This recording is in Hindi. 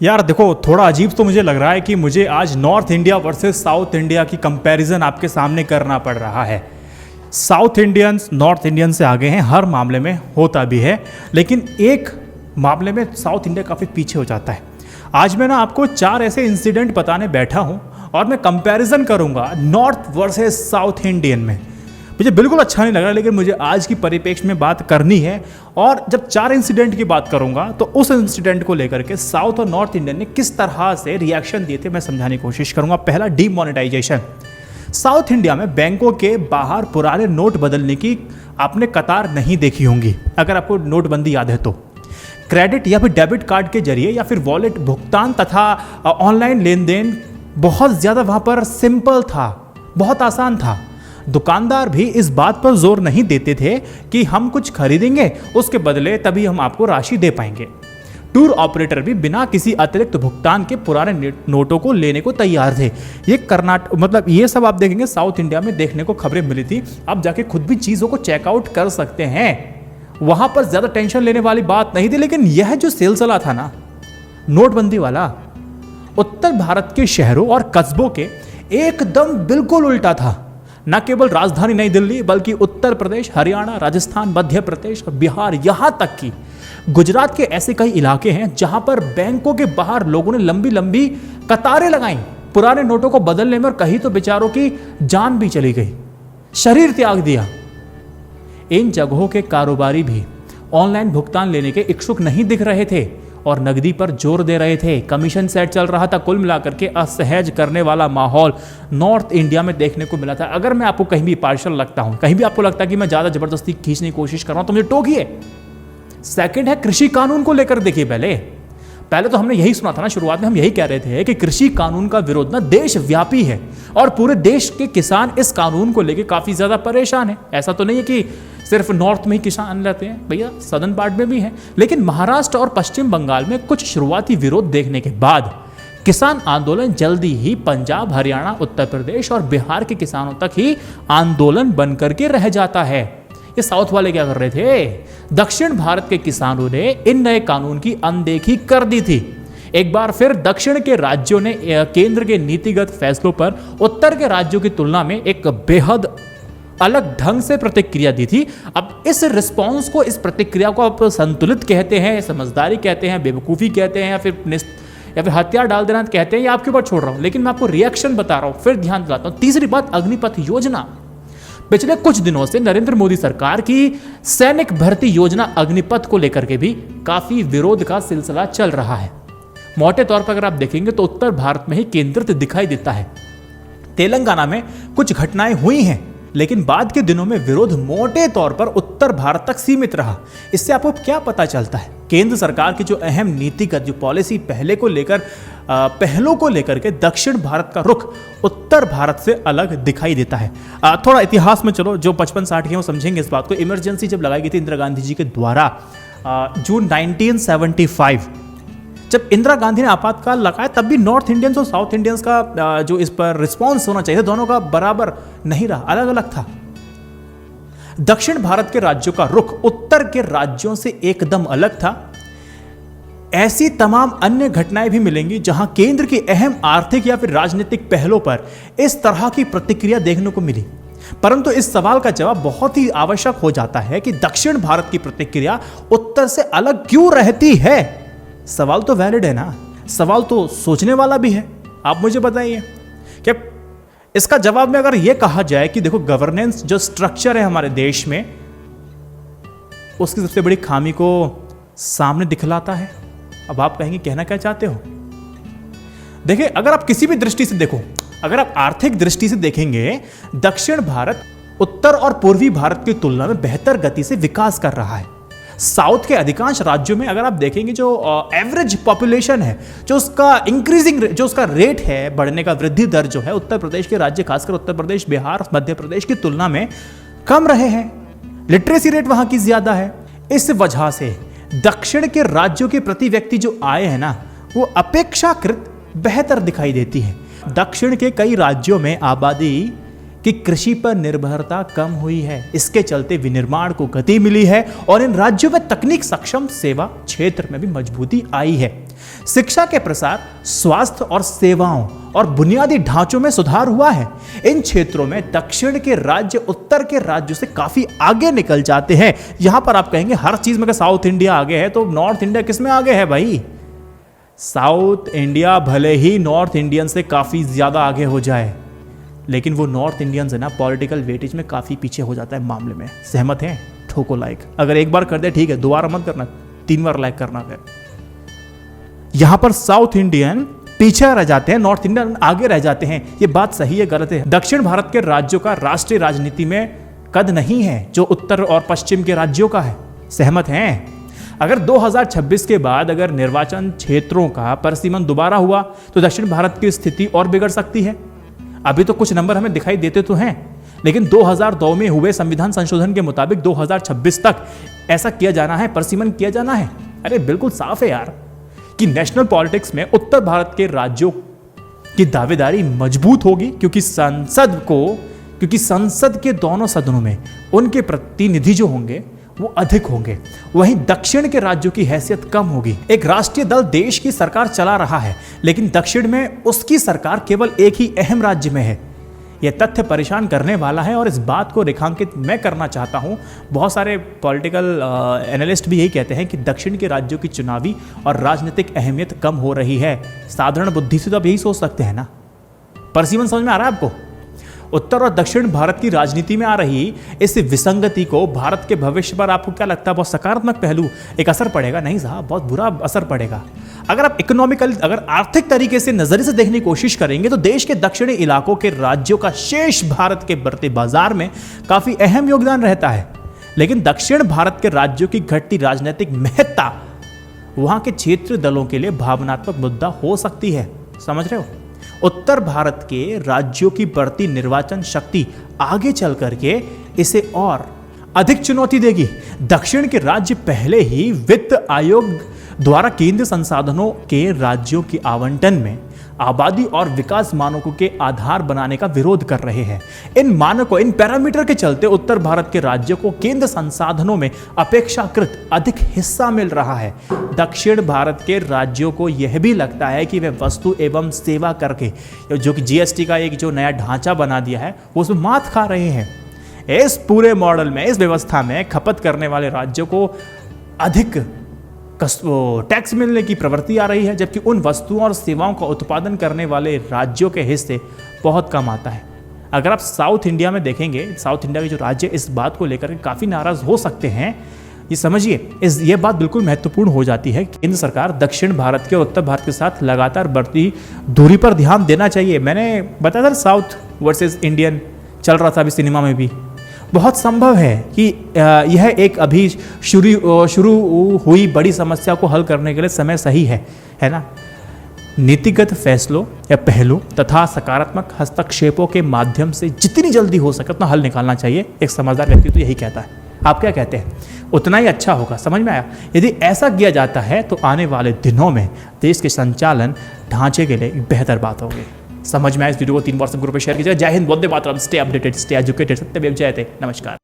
यार देखो, थोड़ा अजीब तो मुझे लग रहा है कि मुझे आज north India versus south India की कंपैरिजन आपके सामने करना पड़ रहा है। साउथ इंडियंस नॉर्थ इंडियन से आगे हैं, हर मामले में होता भी है, लेकिन एक मामले में साउथ इंडिया काफ़ी पीछे हो जाता है। आज मैं आपको 4 ऐसे इंसिडेंट बताने बैठा हूं और मैं कंपैरिजन करूंगा नॉर्थ वर्सेस साउथ इंडियन में। मुझे बिल्कुल अच्छा नहीं लग रहा, लेकिन मुझे आज की परिप्रेक्ष्य में बात करनी है। और जब 4 इंसिडेंट की बात करूंगा तो उस इंसिडेंट को लेकर के साउथ और नॉर्थ इंडियन ने किस तरह से रिएक्शन दिए थे मैं समझाने की कोशिश करूंगा। पहला, डीमोनेटाइजेशन। साउथ इंडिया में बैंकों के बाहर पुराने नोट बदलने की आपने कतार नहीं देखी होंगी, अगर आपको नोटबंदी याद है तो। क्रेडिट या फिर डेबिट कार्ड के जरिए या फिर वॉलेट भुगतान तथा ऑनलाइन लेन देन बहुत ज़्यादा वहाँ पर सिंपल था, बहुत आसान था। दुकानदार भी इस बात पर जोर नहीं देते थे कि हम कुछ खरीदेंगे उसके बदले तभी हम आपको राशि दे पाएंगे। टूर ऑपरेटर भी बिना किसी अतिरिक्त भुगतान के पुराने नोटों को लेने को तैयार थे। ये कर्नाटक ये सब आप देखेंगे साउथ इंडिया में देखने को खबरें मिली थी। आप जाके खुद भी चीज़ों को चेकआउट कर सकते हैं, वहां पर ज़्यादा टेंशन लेने वाली बात नहीं थी। लेकिन यह जो सिलसिला था ना नोटबंदी वाला, उत्तर भारत के शहरों और कस्बों के एकदम बिल्कुल उल्टा था। न केवल राजधानी नई दिल्ली बल्कि उत्तर प्रदेश, हरियाणा, राजस्थान, मध्य प्रदेश और बिहार, यहां तक कि गुजरात के ऐसे कई इलाके हैं जहां पर बैंकों के बाहर लोगों ने लंबी लंबी कतारें लगाई पुराने नोटों को बदलने में, और कहीं तो बेचारों की जान भी चली गई, शरीर त्याग दिया। इन जगहों के कारोबारी भी ऑनलाइन भुगतान लेने के इच्छुक नहीं दिख रहे थे और नकदी पर जोर दे रहे थे। कमीशन सेट चल रहा था। कुल मिलाकर के असहज करने वाला माहौल नॉर्थ इंडिया में देखने को मिला था। अगर मैं आपको कहीं भी पार्शल लगता हूं, कहीं भी आपको लगता है कि मैं ज्यादा जबरदस्ती खींचने की कोशिश कर रहा हूं, तो मुझे टोकिए। सेकंड है कृषि कानून को लेकर। देखिए, पहले तो हमने यही सुना था ना, शुरुआत में हम यही कह रहे थे कि कृषि कानून का विरोध ना देशव्यापी है और पूरे देश के किसान इस कानून को लेकर काफी ज्यादा परेशान है। ऐसा तो नहीं है कि सिर्फ नॉर्थ में ही किसान रहते हैं, भैया सदर्न पार्ट में भी है। लेकिन महाराष्ट्र और पश्चिम बंगाल में कुछ शुरुआती विरोध देखने के बाद किसान आंदोलन जल्दी ही पंजाब, हरियाणा, उत्तर प्रदेश और बिहार के किसानों तक ही आंदोलन बनकर के रह जाता है। ये साउथ वाले क्या कर रहे थे? दक्षिण भारत के किसानों ने इन नए कानून की अनदेखी कर दी थी। एक बार फिर दक्षिण के राज्यों ने केंद्र के नीतिगत फैसलों पर उत्तर के राज्यों की तुलना में एक बेहद अलग ढंग से प्रतिक्रिया दी थी। अब इस रिस्पॉन्स को, इस प्रतिक्रिया को आप संतुलित कहते हैं, समझदारी कहते हैं, बेवकूफ़ी कहते हैं, या फिर हथियार डाल देना कहते हैं, ये आपके ऊपर छोड़ रहा हूं। लेकिन मैं आपको रिएक्शन बता रहा हूं, फिर ध्यान दिलाता हूं। तीसरी बात, अग्निपथ योजना। पिछले कुछ दिनों से नरेंद्र मोदी सरकार की सैनिक भर्ती योजना अग्निपथ को लेकर के भी काफी विरोध का सिलसिला चल रहा है। मोटे तौर पर अगर आप देखेंगे तो उत्तर भारत में ही केंद्रित दिखाई देता है। तेलंगाना में कुछ घटनाएं हुई हैं, लेकिन बाद के दिनों में विरोध मोटे तौर पर उत्तर भारत तक सीमित रहा। इससे आपको क्या पता चलता है? केंद्र सरकार की जो अहम नीतिगत जो पॉलिसी पहलों को लेकर के दक्षिण भारत का रुख उत्तर भारत से अलग दिखाई देता है। थोड़ा इतिहास में चलो, जो 55-60 के वो समझेंगे इस बात को। इमरजेंसी जब लगाई गई थी इंदिरा गांधी जी के द्वारा जून 1975, जब इंदिरा गांधी ने आपातकाल लगाया, तब भी नॉर्थ इंडियंस और साउथ इंडियंस का जो इस पर रिस्पॉन्स होना चाहिए दोनों का बराबर नहीं रहा, अलग अलग था। दक्षिण भारत के राज्यों का रुख उत्तर के राज्यों से एकदम अलग था। ऐसी तमाम अन्य घटनाएं भी मिलेंगी जहां केंद्र की अहम आर्थिक या फिर राजनीतिक पहलों पर इस तरह की प्रतिक्रिया देखने को मिली। परंतु इस सवाल का जवाब बहुत ही आवश्यक हो जाता है कि दक्षिण भारत की प्रतिक्रिया उत्तर से अलग क्यों रहती है। सवाल तो वैलिड है ना, सवाल तो सोचने वाला भी है। आप मुझे बताइए कि इसका जवाब में अगर यह कहा जाए कि देखो, गवर्नेंस जो स्ट्रक्चर है हमारे देश में, उसकी सबसे बड़ी खामी को सामने दिखलाता है। अब आप कहेंगे कहना क्या चाहते हो? देखिए, अगर आप किसी भी दृष्टि से देखो, अगर आप आर्थिक दृष्टि से देखेंगे, दक्षिण भारत उत्तर और पूर्वी भारत की तुलना में बेहतर गति से विकास कर रहा है। साउथ के अधिकांश राज्यों में अगर आप देखेंगे जो एवरेज पॉपुलेशन है, जो उसका रेट है बढ़ने का, वृद्धि दर जो है, उत्तर प्रदेश के राज्य खासकर उत्तर प्रदेश, बिहार, मध्य प्रदेश की तुलना में कम रहे हैं। लिटरेसी रेट वहां की ज्यादा है। इस वजह से दक्षिण के राज्यों के प्रति व्यक्ति जो आय है ना, वो अपेक्षाकृत बेहतर दिखाई देती है। दक्षिण के कई राज्यों में आबादी कि कृषि पर निर्भरता कम हुई है। इसके चलते विनिर्माण को गति मिली है और इन राज्यों में तकनीक सक्षम सेवा क्षेत्र में भी मजबूती आई है। शिक्षा के प्रसार, स्वास्थ्य और सेवाओं और बुनियादी ढांचों में सुधार हुआ है। इन क्षेत्रों में दक्षिण के राज्य उत्तर के राज्यों से काफी आगे निकल जाते हैं। यहां पर आप कहेंगे हर चीज में साउथ इंडिया आगे है, तो नॉर्थ इंडिया किस में आगे है भाई? साउथ इंडिया भले ही नॉर्थ इंडियन से काफी ज्यादा आगे हो जाए, लेकिन वो नॉर्थ इंडियंस है ना, पॉलिटिकल वेटेज में काफी पीछे हो जाता है मामले में। सहमत हैं? ठोको लाइक। अगर एक बार कर दे ठीक है, दोबारा मत करना, 3 बार लाइक करना। फिर यहां पर साउथ इंडियन पीछे रह जाते हैं, नॉर्थ इंडियन आगे रह जाते हैं। ये बात सही है गलत है? दक्षिण भारत के राज्यों का राष्ट्रीय राजनीति में कद नहीं है जो उत्तर और पश्चिम के राज्यों का है। सहमत हैं? अगर 2026 के बाद अगर निर्वाचन क्षेत्रों का परिसीमन दोबारा हुआ तो दक्षिण भारत की स्थिति और बिगड़ सकती है। अभी तो कुछ नंबर हमें दिखाई देते तो हैं, लेकिन 2002 में हुए संविधान संशोधन के मुताबिक 2026 तक ऐसा किया जाना है, परिसीमन किया जाना है। अरे बिल्कुल साफ है यार कि नेशनल पॉलिटिक्स में उत्तर भारत के राज्यों की दावेदारी मजबूत होगी, क्योंकि संसद के दोनों सदनों में उनके प्रतिनिधि जो होंगे वो अधिक होंगे। वहीं दक्षिण के राज्यों की हैसियत कम होगी। एक राष्ट्रीय दल देश की सरकार चला रहा है, लेकिन दक्षिण में उसकी सरकार केवल एक ही अहम राज्य में है। यह तथ्य परेशान करने वाला है और इस बात को रेखांकित मैं करना चाहता हूं। बहुत सारे पॉलिटिकल एनालिस्ट भी यही कहते हैं कि दक्षिण के राज्यों की चुनावी और राजनीतिक अहमियत कम हो रही है। साधारण बुद्धि से तो आप यही सोच सकते हैं ना। परिसीमन समझ में आ रहा है आपको? उत्तर और दक्षिण भारत की राजनीति में आ रही इस विसंगति को भारत के भविष्य पर आपको क्या लगता है बहुत सकारात्मक पहलू एक असर पड़ेगा? नहीं साहब, बहुत बुरा असर पड़ेगा। अगर आप इकोनॉमिकल, अगर आर्थिक तरीके से नजरिए से देखने की कोशिश करेंगे तो देश के दक्षिणी इलाकों के राज्यों का शेष भारत के बढ़ते बाजार में काफी अहम योगदान रहता है। लेकिन दक्षिण भारत के राज्यों की घटती राजनीतिक महत्ता वहां के क्षेत्रीय दलों के लिए भावनात्मक मुद्दा हो सकती है। समझ रहे हो? उत्तर भारत के राज्यों की बढ़ती निर्वाचन शक्ति आगे चल करके इसे और अधिक चुनौती देगी। दक्षिण के राज्य पहले ही वित्त आयोग द्वारा केंद्रीय संसाधनों के राज्यों की आवंटन में आबादी और विकास मानकों के आधार बनाने का विरोध कर रहे हैं। इन मानकों, इन पैरामीटर के चलते उत्तर भारत के राज्यों को केंद्र संसाधनों में अपेक्षाकृत अधिक हिस्सा मिल रहा है। दक्षिण भारत के राज्यों को यह भी लगता है कि वे वस्तु एवं सेवा करके, जो कि जीएसटी का एक जो नया ढांचा बना दिया है, वो उसमें मात खा रहे हैं। इस पूरे मॉडल में, इस व्यवस्था में खपत करने वाले राज्यों को अधिक टैक्स मिलने की प्रवृत्ति आ रही है, जबकि उन वस्तुओं और सेवाओं का उत्पादन करने वाले राज्यों के हिस्से बहुत कम आता है। अगर आप साउथ इंडिया में देखेंगे, साउथ इंडिया के जो राज्य इस बात को लेकर काफ़ी नाराज हो सकते हैं। ये समझिए, ये बात बिल्कुल महत्वपूर्ण हो जाती है। केंद्र सरकार दक्षिण भारत के और उत्तर भारत के साथ लगातार बढ़ती दूरी पर ध्यान देना चाहिए। मैंने बताया था साउथ वर्सेस इंडियन चल रहा था अभी सिनेमा में भी। बहुत संभव है कि यह एक अभी शुरू हुई बड़ी समस्या को हल करने के लिए समय सही है ना। नीतिगत फैसलों या पहलू तथा सकारात्मक हस्तक्षेपों के माध्यम से जितनी जल्दी हो सके उतना हल निकालना चाहिए। एक समझदार व्यक्ति तो यही कहता है। आप क्या कहते हैं? उतना ही अच्छा होगा। समझ में आया? यदि ऐसा किया जाता है तो आने वाले दिनों में देश के संचालन ढांचे के लिए बेहतर बात होगी। समझ में आया? इस वीडियो को 3 व्हाट्सएप ग्रुप में शेयर कीजिएगा। जय Hind, Vande Mataram, stay updated, stay educated, सत्यमेव जयते। नमस्कार।